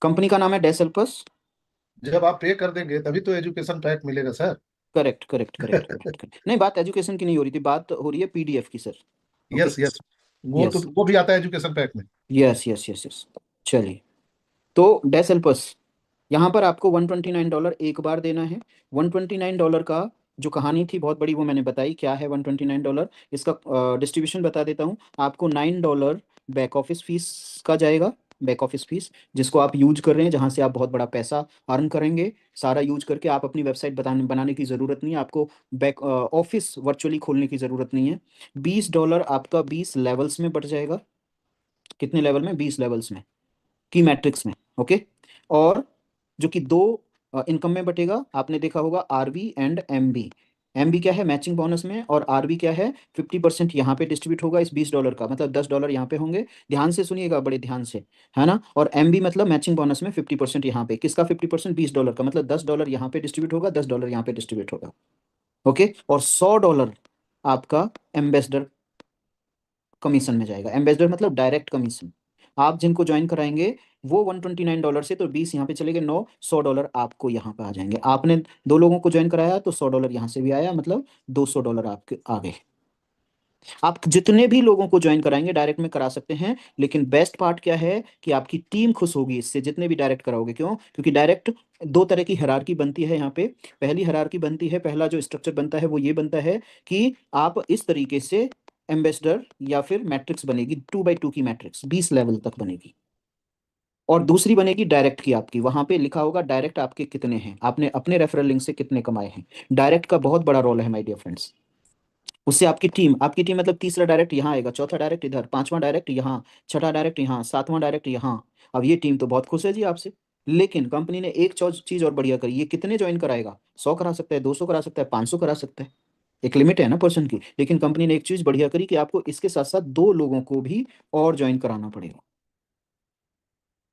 Company का नाम है डेसल्पस। जब आप पे कर देंगे तभी तो एजुकेशन पैक मिलेगा sir. Correct correct correct correct correct, नहीं बात एजुकेशन की नहीं हो रही थी, बात हो रही है पीडीएफ की सर। ओके। यस यस, वो तो यस वो भी आता है एजुकेशन पैक में। Yes yes yes yes. चलिए, तो डेसल्पस, यहाँ पर आपको $129 एक बार देना है। $129 का जो कहानी थी बहुत बड़ी, वो मैंने बताई क्या है $129। इसका डिस्ट्रीब्यूशन बता देता हूँ आपको। $9 बैक ऑफिस फीस का जाएगा। बैक ऑफिस फीस जिसको आप यूज कर रहे हैं, जहाँ से आप बहुत बड़ा पैसा अर्न करेंगे, सारा यूज करके आप अपनी वेबसाइट बताने बनाने की ज़रूरत नहीं है आपको। बैक ऑफिस वर्चुअली खोलने की ज़रूरत नहीं है। $20 आपका 20 लेवल्स में बढ़ जाएगा। कितने लेवल में? 20 लेवल्स में, की मैट्रिक्स में। ओके। और जो कि दो इनकम में बटेगा, आपने देखा होगा आरबी एंड एमबी। एमबी क्या है? मैचिंग बोनस में। और आरबी क्या है? 50% यहाँ पे डिस्ट्रीब्यूट होगा इस $20 का, मतलब $10 यहाँ पे होंगे। ध्यान से सुनिएगा, बड़े ध्यान से, है ना। और एमबी मतलब मैचिंग बोनस में 50% यहाँ पे। किसका 50%? $20 का, मतलब $10 यहाँ पे डिस्ट्रीब्यूट होगा, $10 यहाँ पे डिस्ट्रीब्यूट होगा। ओके। और $100 आपका एम्बेसडर कमीशन में जाएगा। एम्बेसडर मतलब डायरेक्ट कमीशन। आप जिनको ज्वाइन कराएंगे वो $129 से, तो 20 यहाँ पे चले गए, 100 आपको यहाँ पे आ जाएंगे। आपने 2 लोगों को ज्वाइन कराया तो $100 यहाँ से भी आया, मतलब $200 आपके आ गए। आप जितने भी लोगों को ज्वाइन कराएंगे डायरेक्ट में करा सकते हैं, लेकिन बेस्ट पार्ट क्या है कि आपकी टीम खुश होगी इससे, जितने भी डायरेक्ट कराओगे। क्यों? क्योंकि डायरेक्ट दो तरह की हायरार्की बनती है यहाँ पे। पहली हायरार्की बनती है, पहला जो स्ट्रक्चर बनता है वो ये बनता है कि आप इस तरीके से एम्बेसडर या फिर मैट्रिक्स बनेगी, 2x2 की मैट्रिक्स 20 लेवल तक बनेगी। और दूसरी बनेगी डायरेक्ट की, आपकी वहां पे लिखा होगा डायरेक्ट आपके कितने हैं, आपने अपने रेफरल लिंक से कितने कमाए हैं। डायरेक्ट का बहुत बड़ा रोल है माय डियर फ्रेंड्स। उससे आपकी टीम मतलब तीसरा डायरेक्ट यहाँ आएगा, चौथा डायरेक्ट इधर, पांचवा डायरेक्ट यहाँ, छठा डायरेक्ट यहाँ, सातवां डायरेक्ट यहाँ। अब ये टीम तो बहुत खुश है जी आपसे। लेकिन कंपनी ने एक चीज और बढ़िया करी, ये कितने ज्वाइन कराएगा? 100 करा सकता है, 200 करा सकता है, 500 करा सकता है। एक लिमिट है ना पर्सन की। लेकिन कंपनी ने एक चीज बढ़िया करी कि आपको इसके साथ साथ 2 लोगों को भी और ज्वाइन कराना पड़ेगा।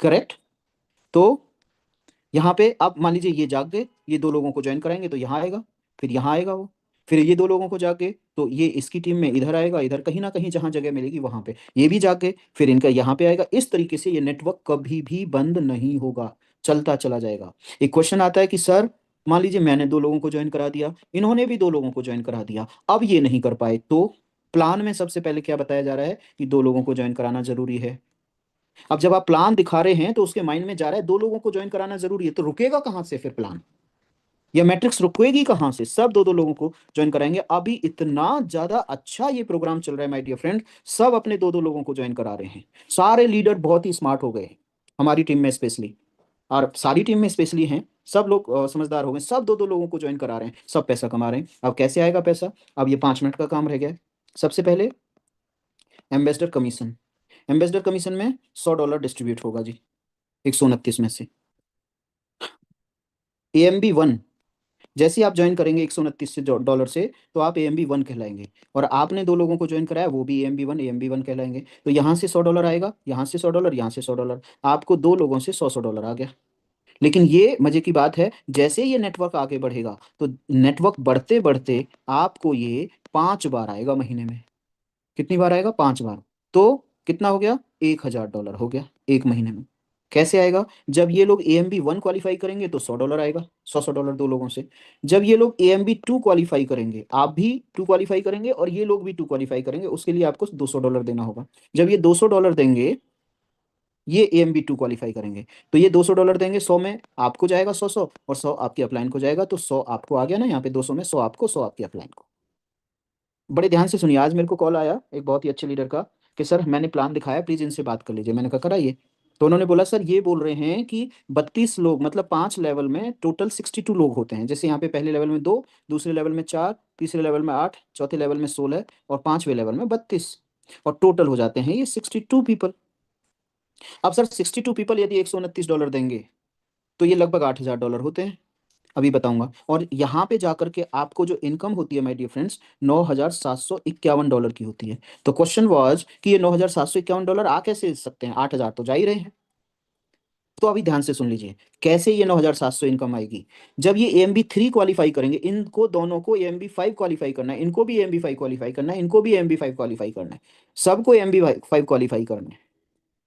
करेक्ट। तो यहाँ पे अब मान लीजिए ये जाग गए, ये 2 लोगों को ज्वाइन कराएंगे तो यहाँ आएगा, फिर यहाँ आएगा वो, फिर ये 2 लोगों को जाग गए तो ये इसकी टीम में इधर आएगा, इधर कहीं ना कहीं जहां जगह मिलेगी वहां पे ये भी जाग गए, फिर इनका यहाँ पे आएगा। इस तरीके से ये नेटवर्क कभी भी बंद नहीं होगा, चलता चला जाएगा। एक क्वेश्चन आता है कि सर मान लीजिए मैंने 2 लोगों को ज्वाइन करा दिया, इन्होंने भी 2 लोगों को ज्वाइन करा दिया, अब ये नहीं कर पाए, तो प्लान में सबसे पहले क्या बताया जा रहा है कि 2 लोगों को ज्वाइन कराना जरूरी है। अब जब आप प्लान दिखा रहे हैं तो उसके माइंड में जा रहा है 2 लोगों को ज्वाइन कराना जरूरी है, तो रुकेगा कहां से फिर प्लान? या मैट्रिक्स रुकेगी कहां से? सब 2 2 लोगों को ज्वाइन कराएंगे। अभी इतना ज्यादा अच्छा ये प्रोग्राम चल रहा है माय डियर फ्रेंड, सब अपने 2 2 लोगों को ज्वाइन करा रहे हैं। सारे लीडर बहुत ही स्मार्ट हो गए हैं हमारी टीम में स्पेशली, और सारी टीम में स्पेशली हैं। सब लोग समझदार हो गए, सब 2 2 लोगों को ज्वाइन करा रहे हैं, सब पैसा कमा रहे हैं। अब कैसे आएगा पैसा? अब ये 5 मिनट का काम रह गया है। सबसे पहले एम्बेसडर कमीशन। एम्बेसडर कमीशन में $100 डिस्ट्रीब्यूट होगा जी, 129 में से। AMB1, जैसे ही आप ज्वाइन करेंगे 129 से डॉलर से, तो आप AMB1 कहलाएंगे। और आपने 2 लोगों को ज्वाइन कराया, वो भी AMB1 कहलाएंगे। तो यहाँ से $100 आएगा, यहाँ से $100, यहाँ से $100, आपको 2 लोगों से 100 100 डॉलर आ गया। लेकिन ये मजे की बात है, जैसे ये नेटवर्क आगे बढ़ेगा तो नेटवर्क बढ़ते बढ़ते आपको ये 5 बार आएगा महीने में। कितनी बार आएगा? 5 बार। तो कितना हो गया? $1000 हो गया एक महीने में। कैसे आएगा? जब ये लोग AMB1 क्वालिफाई करेंगे तो $100 आएगा, 100 100 डॉलर 2 लोगों से। जब ये लोग AMB2 क्वालिफाई करेंगे, आप भी 2 क्वालिफाई करेंगे और ये लोग भी 2 क्वालिफाई करेंगे, उसके लिए आपको $200 देना होगा। जब ये $200 देंगे, ये AMB2 क्वालिफाई करेंगे, तो ये $200 देंगे, 100 में आपको जाएगा, 100 100, और 100 आपकी अपलाइन को जाएगा, तो 100 आपको आ गया ना यहाँ पे, 200 में 100 आपको, 100 आपकी अपलाइन को। बड़े ध्यान से सुनिए, आज मेरे को कॉल आया एक बहुत ही अच्छे लीडर का कि सर मैंने प्लान दिखाया, प्लीज इनसे बात कर लीजिए। मैंने कहा कराइए। तो उन्होंने बोला सर ये बोल रहे हैं कि 32 लोग, मतलब 5 लेवल में टोटल 62 लोग होते हैं। जैसे यहाँ पे पहले लेवल में 2, दूसरे लेवल में 4, तीसरे लेवल में 8, चौथे लेवल में 16, और पांचवे लेवल में 32, और टोटल हो जाते हैं ये 62 पीपल। अब सर 62 पीपल यदि $129 देंगे तो ये लगभग $8000 होते हैं। अभी बताऊंगा। और यहाँ पे जाकर के आपको जो इनकम होती है माय डियर फ्रेंड्स, $9751 की होती है। तो क्वेश्चन वाज कि ये $9751 आ कैसे सकते हैं, 8000 तो जा ही रहे हैं। तो अभी ध्यान से सुन लीजिए कैसे ये 9700 इनकम आएगी। जब ये AMB3 क्वालिफाई करेंगे, इनको दोनों को AMB5 क्वालिफाई करना है, इनको भी AMB5 क्वालिफाई करना है, इनको भी AMB5 क्वालिफाई करना है, सबको AMB5 क्वालिफाई करना है।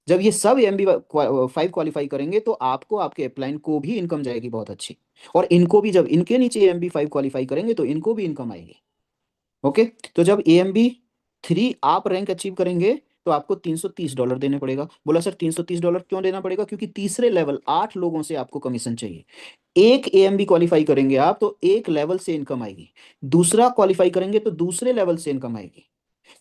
जब ये सब एएमबी 5 क्वालिफाई करेंगे तो आपको, आपके अपलाइन को भी इनकम जाएगी बहुत अच्छी, और इनको भी, जब इनके नीचे एएमबी 5 क्वालिफाई करेंगे तो इनको भी इनकम आएगी। ओके। तो जब AMB 3 आप रैंक अचीव करेंगे तो आपको $330 देने पड़ेगा। बोला सर $330 क्यों देना पड़ेगा? क्योंकि तीसरे लेवल 8 लोगों से आपको कमीशन चाहिए। एक AMB क्वालिफाई करेंगे आप तो एक लेवल से इनकम आएगी, दूसरा क्वालिफाई करेंगे तो दूसरे लेवल से इनकम आएगी।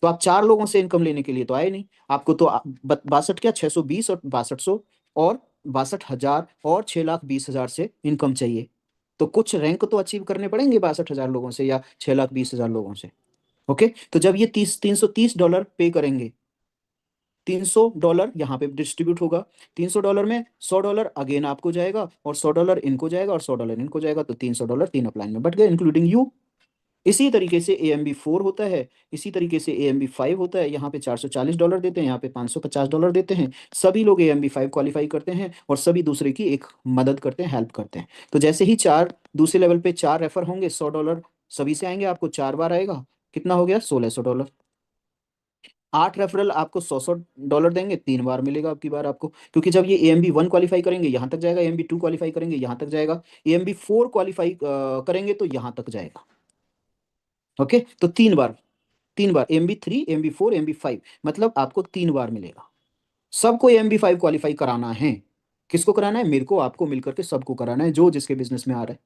तो आप 4 लोगों से इनकम लेने के लिए तो आए नहीं, आपको तो 62 क्या 620 और 6200 और 62,000 और 6,20,000 से इनकम चाहिए। तो कुछ रैंक तो अचीव करने पड़ेंगे 62,000 लोगों से या 6,20,000 लोगों से। ओके। तो जब ये 330 $पे करेंगे, $300 यहाँ पे डिस्ट्रीब्यूट होगा, $300 में $100 अगेन आपको जाएगा और $100 इनको जाएगा और $100 इनको जाएगा, तो $300 तीन अपलाइन में बट गए इंक्लूडिंग यू। इसी तरीके से AMB 4 होता है, इसी तरीके से AMB 5 होता है। यहाँ पे $440 देते हैं, यहाँ पे $550 देते हैं। सभी लोग AMB 5 क्वालिफाई करते हैं और सभी दूसरे की एक मदद करते हैं, हेल्प करते हैं। तो जैसे ही चार दूसरे लेवल पे 4 रेफर होंगे, $100 सभी से आएंगे, आपको 4 बार आएगा, कितना हो गया $1,600। 8 रेफरल आपको $100 देंगे, 3 बार मिलेगा आपकी बार आपको, क्योंकि जब ये AMB 1 क्वालिफाई करेंगे यहाँ तक जाएगा, AMB 2 क्वालिफाई करेंगे यहाँ तक जाएगा, AMB 4 क्वालिफाई करेंगे तो यहाँ तक जाएगा। ओके। तो 3 बार, 3 बार AMB 3 AMB 4 AMB 5, मतलब आपको 3 बार मिलेगा। सबको AMB 5 क्वालिफाई कराना है। किसको कराना है? मेरे को, आपको मिलकर के सबको कराना है, जो जिसके बिजनेस में आ रहा है।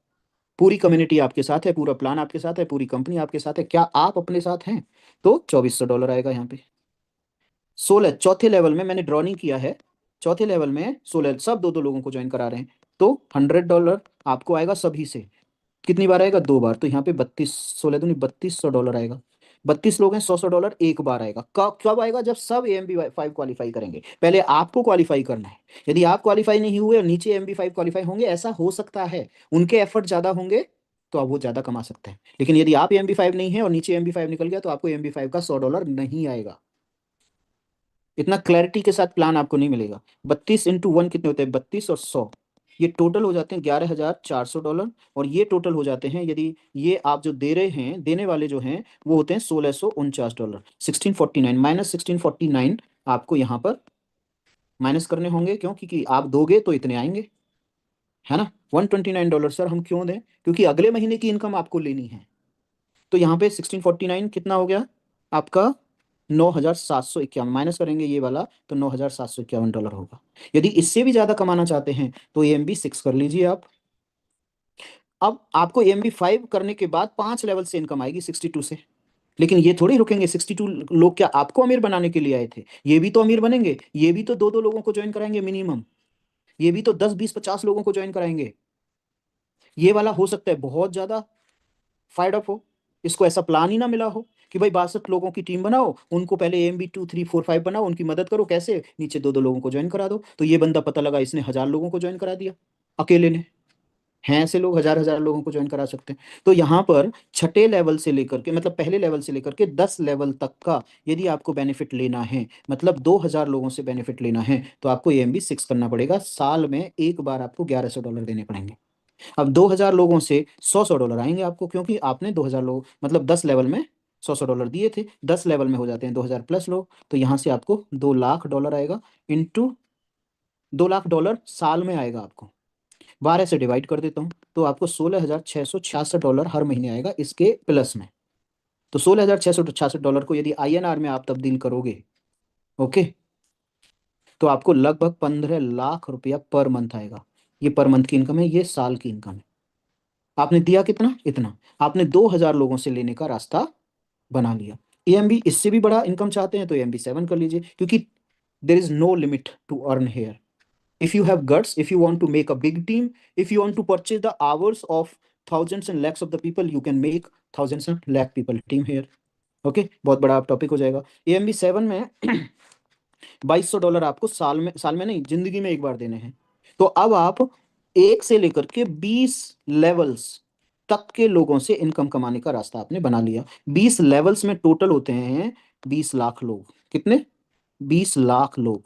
पूरी कम्युनिटी आपके साथ है, पूरा प्लान आपके साथ है, पूरी कंपनी आपके साथ है। क्या आप अपने साथ हैं? तो $2,400 आएगा यहाँ पे। 16 चौथे लेवल में मैंने ड्रॉ नहीं किया है, चौथे लेवल में 16 सब दो दो लोगों को ज्वाइन करा रहे हैं, तो $100 आपको आएगा सभी से। कितनी बार आएगा? 2 बार। तो यहाँ पे 32 आएगा। 32 लोग हैं, $100 एक बार आएगा। कब कब आएगा? जब सब AMB 5 क्वालिफाई करेंगे। पहले आपको क्वालिफाई करना है। यदि आप क्वालिफाई नहीं हुए और नीचे AMB 5 क्वालिफाई होंगे, ऐसा हो सकता है उनके एफर्ट ज्यादा होंगे तो आप वो ज्यादा कमा सकते हैं, लेकिन यदि आप AMB 5 नहीं है और नीचे AMB 5 निकल गया तो आपको AMB 5 का $100 नहीं आएगा। इतना क्लैरिटी के साथ प्लान आपको नहीं मिलेगा। 32 × 1 कितने होते हैं? 32 और 100, ये टोटल हो जाते हैं $11,400। और ये टोटल हो जाते हैं, यदि ये आप जो दे रहे हैं, देने वाले जो हैं वो होते हैं $1,649, 1649 -1649 आपको यहाँ पर माइनस करने होंगे। क्यों? क्योंकि आप दोगे तो इतने आएंगे, है ना। $129 सर हम क्यों दें? क्योंकि अगले महीने की इनकम आपको लेनी है। तो यहाँ पे 1649 कितना हो गया आपका? 9,751 माइनस करेंगे ये वाला तो $9,751 होगा। यदि इससे भी ज्यादा कमाना चाहते हैं तो AMB 6 कर लीजिए आप। अब आपको AMB 5 करने के बाद 5 लेवल से इनकम आएगी 62 से। लेकिन ये थोड़ी रुकेंगे 62 लोग, क्या आपको अमीर बनाने के लिए आए थे? ये भी तो अमीर बनेंगे, ये भी तो दो दो लोगों को ज्वाइन कराएंगे मिनिमम, ये भी तो 10 20 50 लोगों को ज्वाइन कराएंगे। ये वाला हो सकता है बहुत ज्यादा फायर्ड अप हो, इसको ऐसा प्लान ही ना मिला हो कि भाई 62 लोगों की टीम बनाओ, उनको पहले AMB 2 3 4 5 बनाओ, उनकी मदद करो, कैसे? नीचे दो दो लोगों को ज्वाइन करा दो। तो ये बंदा पता लगा इसने 1,000 लोगों को ज्वाइन करा दिया अकेले ने। हैं ऐसे लोग, हजार हजार लोगों को ज्वाइन करा सकते हैं। तो यहाँ पर छठे लेवल से लेकर के, मतलब पहले लेवल से लेकर के 10 लेवल तक का यदि आपको बेनिफिट लेना है, मतलब 2,000 लोगों से बेनिफिट लेना है, तो आपको AMB 6 करना पड़ेगा। साल में एक बार आपको $1,100 देने पड़ेंगे। अब 2,000 लोगों से $100 आएंगे आपको, क्योंकि आपने 2,000 लोग, मतलब 10 लेवल में $100 दिए थे, 10 लेवल में हो जाते हैं 2,000 प्लस लोग, तो यहाँ से आपको $2,00,000 आएगा। इंटू $2,00,000 साल में आएगा आपको। 12 से डिवाइड कर देता हूँ तो आपको $16,666 हर महीने आएगा इसके प्लस में। तो $16,666 को यदि INR में आप तब्दील करोगे, ओके, तो आपको लगभग ₹15,00,000 पर मंथ आएगा। ये पर मंथ की इनकम है, ये साल की इनकम है। आपने दिया कितना? इतना। आपने 2,000 लोगों से लेने का रास्ता बना लिया। AMB इससे भी बड़ा इनकम चाहते हैं तो AMB 7 कर लीजिए, क्योंकि there is no limit to earn here. If you have guts, if you want to make a big team, if you want to purchase the hours of thousands and lakhs of the people, you can make thousands and lakh people team here. Okay, बहुत बड़ा topic हो जाएगा। AMB 7 में $2,200 आपको साल में नहीं, जिंदगी में एक बार देने हैं। तो अब आप 1 से लेकर के 20 लेवल्स तक के लोगों से इनकम कमाने का रास्ता आपने बना लिया। 20 लेवल्स में टोटल होते हैं 20 लाख लोग। कितने? 20 लाख लोग।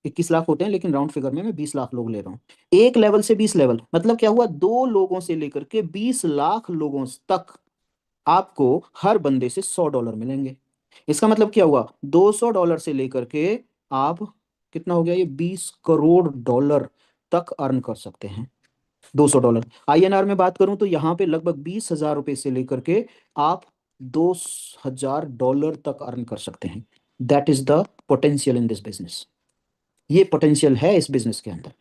21 लाख होते हैं, लेकिन राउंड फिगर में मैं 20 लाख लोग ले रहा हूँ। एक लेवल से 20 लेवल, मतलब क्या हुआ? 2 लोगों से लेकर के 20 लाख लोगों तक आपको हर बंदे से $100 मिलेंगे। इसका मतलब क्या हुआ? $200 से लेकर के आप कितना हो गया ये, 20 करोड़ डॉलर तक अर्न कर सकते हैं। $200 आईएनआर में बात करूं तो यहाँ पे लगभग 20,000 रुपए से लेकर के आप $2,000 तक अर्न कर सकते हैं। That is the potential in this business. ये पोटेंशियल है इस बिजनेस के अंदर।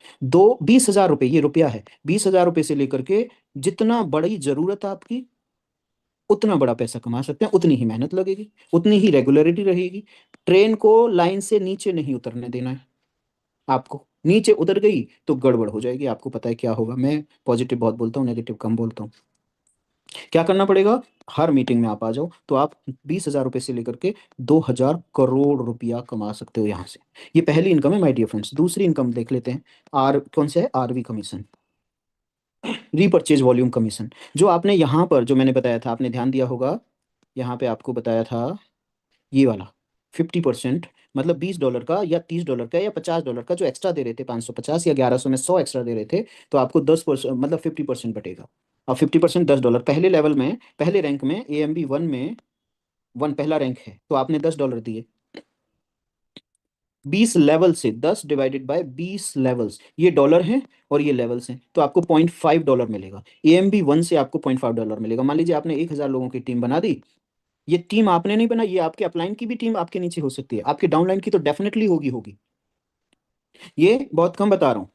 20,000 रुपए, ये रुपया है, 20,000 रुपए से लेकर के जितना बड़ी जरूरत है आपकी, उतना बड़ा पैसा कमा सकते हैं। उतनी ही मेहनत लगेगी, उतनी ही रेगुलरिटी रहेगी। ट्रेन को लाइन से नीचे नहीं उतरने देना है आपको। नीचे उतर गई तो गड़बड़ हो जाएगी, आपको पता है क्या होगा। मैं पॉजिटिव बहुत बोलता हूँ, नेगेटिव कम बोलता हूँ। क्या करना पड़ेगा, हर मीटिंग में आप आ जाओ तो आप 20,000 रुपए से लेकर के 2,000 करोड़ रुपया कमा सकते हो यहाँ से। ये पहली इनकम है माय डियर फ्रेंड्स। दूसरी इनकम देख लेते हैं। आर कौन सा है, RV commission, repurchase volume commission. जो आपने यहाँ पर जो मैंने बताया था, आपने ध्यान दिया होगा, यहाँ पे आपको बताया था ये वाला 50%, मतलब $20 का या $30 का या $50 का जो एक्स्ट्रा दे रहे थे, 550 या 1100 में 100 एक्स्ट्रा दे रहे थे, तो आपको 10% मतलब 50% बटेगा। और 50% $10। पहले लेवल में, पहले रैंक में, AMB 1 में, वन पहला रैंक है, तो आपने $10 दिए। 20 लेवल से 10 डिवाइडेड बाय 20 लेवल्स, ये डॉलर हैं और ये लेवल्स हैं, तो आपको $0.5 मिलेगा। AMB 1 से आपको $0.5 मिलेगा। मान लीजिए आपने 1,000 लोगों की टीम बना दी। ये टीम आपने नहीं बनाई, ये आपके अपलाइन की भी टीम आपके नीचे हो सकती है, आपके डाउनलाइन की तो डेफिनेटली होगी होगी। ये बहुत कम बता रहा हूँ।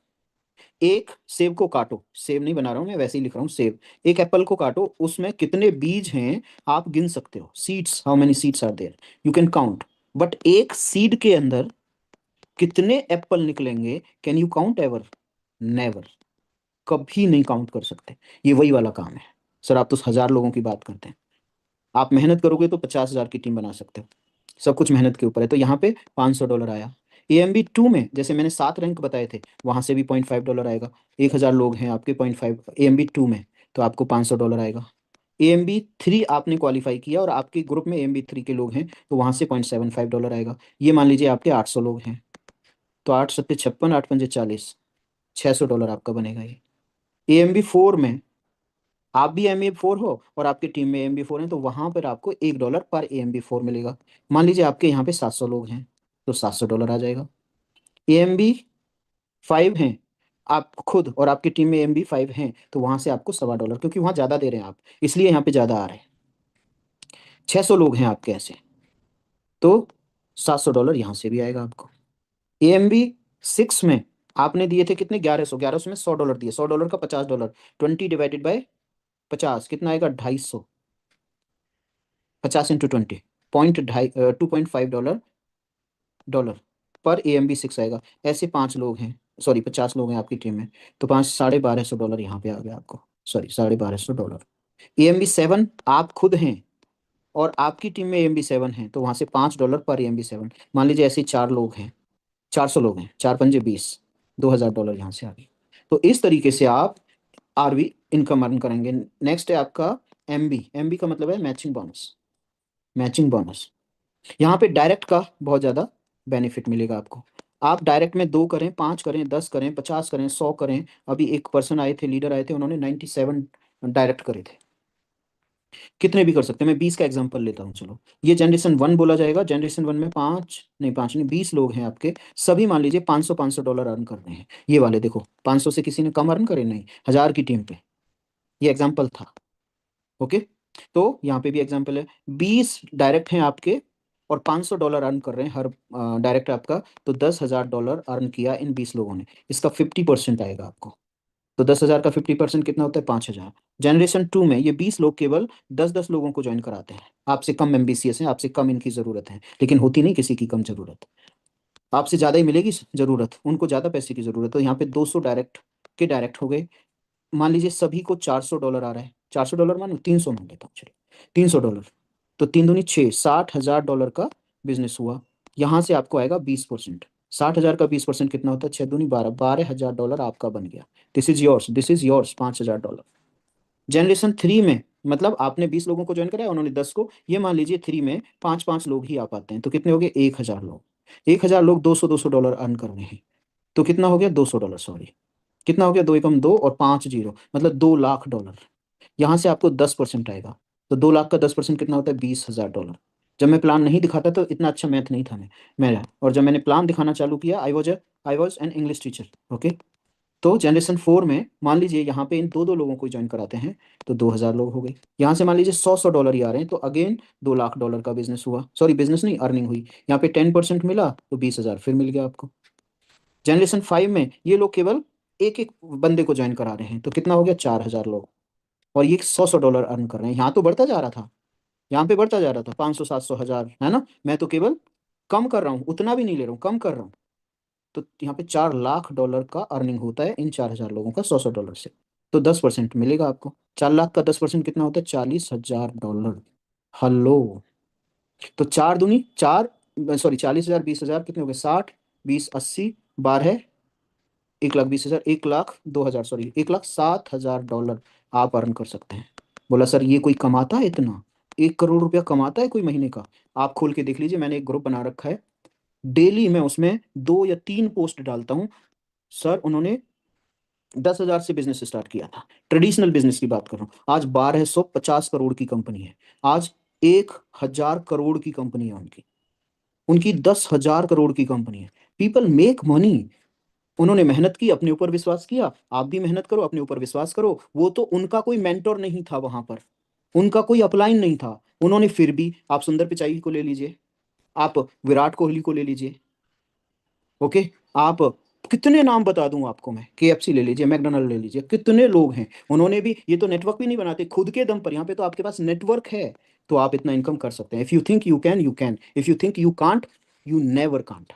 एक सेब को काटो, सेब नहीं बना रहा हूँ मैं, वैसे ही लिख रहा हूँ सेब। एक एप्पल को काटो, उसमें कितने बीज हैं आप गिन सकते हो। Seeds, how many seeds are there, you can count. But एक सीड के अंदर कितने एप्पल निकलेंगे, can you count ever? Never, कभी नहीं काउंट कर सकते। ये वही वाला काम है। सर आप तो 1,000 लोगों की बात करते हैं, आप मेहनत करोगे तो 50,000 की टीम बना सकते हो। सब कुछ मेहनत के ऊपर है। तो यहाँ पे $500 आया। AMB 2 में जैसे मैंने 7 रैंक बताए थे, वहां से भी $0.5 आएगा। 1,000 लोग हैं आपके, 0.5 AMB 2 में, तो आपको $500 आएगा। AMB 3 आपने क्वालिफाई किया और आपके ग्रुप में AMB 3 के लोग हैं, तो वहां से $0.75 आएगा। ये मान लीजिए आपके 800 लोग हैं, तो 8 7 56, 8 5 40, $600 आपका बनेगा ये। AMB 4 में आप भी AMB 4 हो और आपकी टीम में AMB 4 है, तो वहां पर आपको $1 पर AMB 4 मिलेगा। मान लीजिए आपके यहाँ पे 700 लोग हैं, तो $700 आ जाएगा। AMB 5 हैं आप खुद और आपकी टीम में AMB 5 हैं, तो वहां से आपको $1.25, क्योंकि वहां ज्यादा दे रहे हैं आप, इसलिए यहाँ पे ज्यादा आ रहे हैं। 600 लोग हैं आपके ऐसे, तो $700 यहाँ से भी आएगा आपको। AMB 6 में आपने दिए थे कितने, 1100, 1100 में $100 दिए, $100 का $50, 20 डिवाइडेड बाय 50 कितना आएगा, 250। 50 × 20, पॉइंट ढाई, $2.5 डॉलर पर AMB 6 आएगा। ऐसे 5 लोग हैं, सॉरी 50 लोग हैं आपकी टीम में, तो 1250 यहाँ पे आ गया आपको, सॉरी $1250। AMB 7 आप खुद हैं और आपकी टीम में AMB 7 है, तो वहां से $5 पर AMB 7। मान लीजिए ऐसे 4 लोग हैं, 400 लोग हैं, 4 5 20, $2,000 यहाँ से आ गए। तो इस तरीके से आप आरवी इनकम अर्न करेंगे। नेक्स्ट है आपका MB का मतलब है मैचिंग बोनस। मैचिंग बोनस, यहाँ पे डायरेक्ट का बहुत ज़्यादा बेनिफिट मिलेगा आपको। आप डायरेक्ट में 2 करें, 5 करें, 10 करें, 50 करें, 100 करें। अभी एक पर्सन आए थे, लीडर आए थे, उन्होंने 97 डायरेक्ट करे थे। कितने भी कर सकते हैं, मैं 20 का एग्जांपल लेता हूँ चलो। ये जनरेशन 1 बोला जाएगा। जनरेशन 1 में 5 नहीं 20 लोग हैं आपके, सभी मान लीजिए 500 अर्न कर रहे हैं। ये वाले देखो, 500 से किसी ने कम अर्न करे नहीं, 1,000 की टीम पे। ये एग्जाम्पल था, ओके। तो यहाँ पे भी एग्जाम्पल है, 20 डायरेक्ट हैं आपके और $500 अर्न कर रहे हैं हर डायरेक्ट आपका, तो $10,000 अर्न किया इन 20 लोगों ने। इसका 50% आएगा आपको, तो 10,000 का 50% कितना होता है, 5,000। जनरेशन 2 में ये 20 लोग केवल 10 10 लोगों को ज्वाइन कराते हैं। आपसे कम एम्बिशियस हैं, आपसे कम इनकी ज़रूरत है, लेकिन होती नहीं किसी की कम ज़रूरत, आपसे ज़्यादा ही मिलेगी ज़रूरत, उनको ज़्यादा पैसे की ज़रूरत। तो यहाँ पे 200 डायरेक्ट के डायरेक्ट हो गए। मान लीजिए सभी को $400 आ रहा है, $400 मानो 300 मान लेता हूँ चलिए, $300, तो 3 दूनी 6, $60,000 का बिजनेस हुआ। यहाँ से आपको आएगा 20%। 60,000 का 20% कितना होता है, 6 दूनी 12, $12,000 आपका बन गया। This is yours, this is yours, $5,000। Generation 3 में मतलब आपने 20 लोगों को ज्वाइन कराया, उन्होंने 10 को, ये मान लीजिए 3 में 5 5 लोग ही आ पाते हैं, तो कितने हो गए, 1,000 लोग। 1,000 लोग $200 अर्न कर रहे हैं, तो कितना हो गया, $200, सॉरी कितना हो गया, 2 एकम 2 और 5 जीरो, मतलब $2,00,000। यहाँ से आपको 10% आएगा, तो 2 लाख का 10% कितना होता है, $20,000। जब मैं प्लान नहीं दिखाता तो इतना अच्छा मैथ नहीं था मेरा, और जब मैंने प्लान दिखाना चालू किया, I was an English teacher. Okay. तो जनरेशन 4 में मान लीजिए यहाँ पे इन दो दो लोगों को ज्वाइन कराते हैं तो 2,000 लोग हो गए। यहाँ से मान लीजिए 100 $100 ही आ रहे हैं, तो अगेन $2 लाख का बिजनेस हुआ, सॉरी बिजनेस नहीं, अर्निंग हुई। यहाँ पे 10% मिला तो 20,000 फिर मिल गया आपको। जनरेशन 5 में ये लोग केवल एक एक बंदे को ज्वाइन करा रहे हैं, तो कितना हो गया, 4,000 लोग, और ये $100 अर्न कर रहे हैं। यहाँ तो बढ़ता जा रहा था, यहाँ पे बढ़ता जा रहा था, 500 700 1000, है ना। मैं तो केवल कम कर रहा हूँ, उतना भी नहीं ले रहा हूँ, कम कर रहा हूँ। तो यहाँ पे $4 लाख का अर्निंग होता है इन 4,000 लोगों का $100 से। तो 10% मिलेगा आपको। 4 लाख का 10% कितना होता है, $40,000। हेलो। तो चार दूनी चार, सॉरी 40,000 20,000 कितने हो गए, 60 20 80 12, 1,20,000, 1,02,000, सॉरी 1,07,000 आप अर्न कर सकते हैं। बोला सर ये कोई कमाता है इतना, 1 करोड़ रुपया कमाता है कोई महीने का? आप खोल के देख लीजिए, मैंने एक ग्रुप बना रखा है, डेली मैं उसमें 2 या 3 पोस्ट डालता हूँ। सर उन्होंने 10,000 से बिजनेस स्टार्ट किया था, ट्रेडिशनल बिजनेस की बात कर रहा हूँ, आज 1,250 करोड़ की कंपनी है, आज 1,000 करोड़ की कंपनी है उनकी, उनकी 10,000 करोड़ की कंपनी है। People make money. उन्होंने मेहनत की, अपने ऊपर विश्वास किया। आप भी मेहनत करो, अपने ऊपर विश्वास करो। वो तो उनका कोई मेंटोर नहीं था वहां पर, उनका कोई अपलाइन नहीं था, उन्होंने फिर भी, आप सुंदर पिचाई को ले लीजिए, आप विराट कोहली को ले लीजिए, ओके, आप कितने नाम बता दूं आपको मैं, KFC ले लीजिए, मैकडोनल्ड ले लीजिए, कितने लोग हैं, उन्होंने भी, ये तो नेटवर्क भी नहीं बनाते खुद के दम पर, यहाँ पे तो आपके पास नेटवर्क है, तो आप इतना इनकम कर सकते हैं। If you think you can, you can. If you think you can't, you never can't.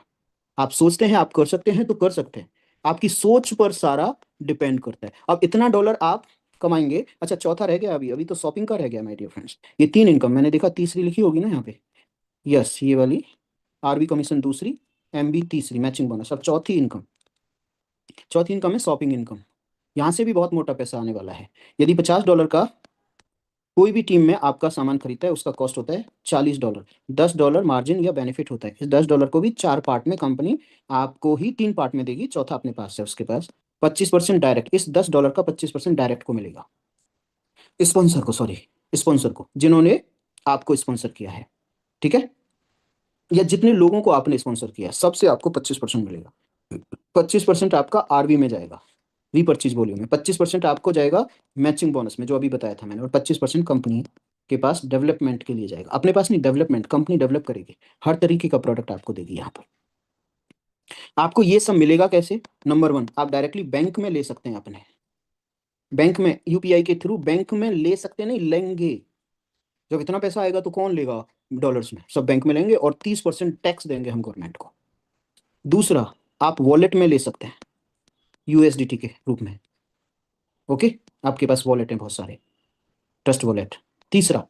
आप सोचते हैं आप कर सकते हैं तो कर सकते हैं, आपकी सोच पर सारा डिपेंड करता है। अब इतना डॉलर आप कमाएंगे। अच्छा चौथा रह गया, अभी अभी तो शॉपिंग का रह गया माय डियर फ्रेंड्स। ये 3 इनकम मैंने देखा, तीसरी लिखी होगी ना यहाँ पे, यस ये वाली, RB कमीशन दूसरी, MB तीसरी, मैचिंग बोनस। अब चौथी इनकम है शॉपिंग इनकम। यहाँ से भी बहुत मोटा पैसा आने वाला है। यदि $50 का कोई भी टीम में आपका सामान खरीदता है, उसका कॉस्ट होता है $40, $10 मार्जिन या बेनिफिट होता है। इस $10 को भी 4 पार्ट में कंपनी आपको ही 3 पार्ट में देगी, चौथा अपने पास है उसके पास। 25% डायरेक्ट, इस $10 का 25% डायरेक्ट को मिलेगा, स्पॉन्सर को, सॉरी स्पॉन्सर को, जिन्होंने आपको स्पॉन्सर किया है, ठीक है, या जितने लोगों को आपने स्पॉन्सर किया है, सबसे आपको 25% मिलेगा। 25% आपका RB में जाएगा, रीपर्चेज वॉल्यूम में। 25% आपको जाएगा मैचिंग बोनस में, जो अभी बताया था मैंने, और 25% कंपनी के पास डेवलपमेंट के लिए जाएगा। अपने पास नहीं, डेवलपमेंट, कंपनी डेवलप करेगी, हर तरीके का प्रोडक्ट आपको देगी। यहाँ पर आपको ये सब मिलेगा कैसे? नंबर 1, आप डायरेक्टली बैंक में ले सकते हैं, अपने बैंक में UPI के थ्रू बैंक में ले सकते हैं, नहीं लेंगे। जब इतना पैसा आएगा तो कौन लेगा डॉलर्स में, सब बैंक में लेंगे, और 30% टैक्स देंगे हम गवर्नमेंट को। दूसरा, आप वॉलेट में ले सकते हैं, USDT के रूप में, ओके, आपके पास वॉलेट है बहुत सारे, ट्रस्ट वॉलेट। तीसरा,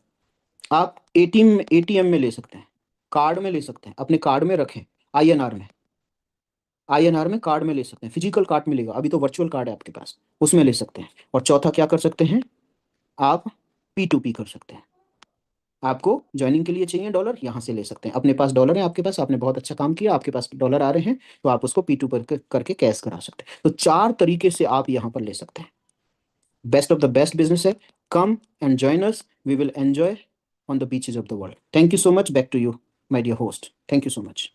आप ATM में ले सकते हैं, कार्ड में ले सकते हैं, अपने कार्ड में रखें, INR में, कार्ड में ले सकते हैं, फिजिकल कार्ड मिलेगा, अभी तो वर्चुअल कार्ड है आपके पास, उसमें ले सकते हैं। और चौथा क्या कर सकते हैं, आप P2P कर सकते हैं। आपको ज्वाइनिंग के लिए चाहिए डॉलर, यहाँ से ले सकते हैं, अपने पास डॉलर है आपके पास, आपने बहुत अच्छा काम किया, आपके पास डॉलर आ रहे हैं, तो आप उसको P2 पर करके कैश करा सकते हैं। तो 4 तरीके से आप यहाँ पर ले सकते हैं। Best of the best business है। Come and join us, we will enjoy on the beaches of the world. Thank you so much, back to you my dear host, thank you so much.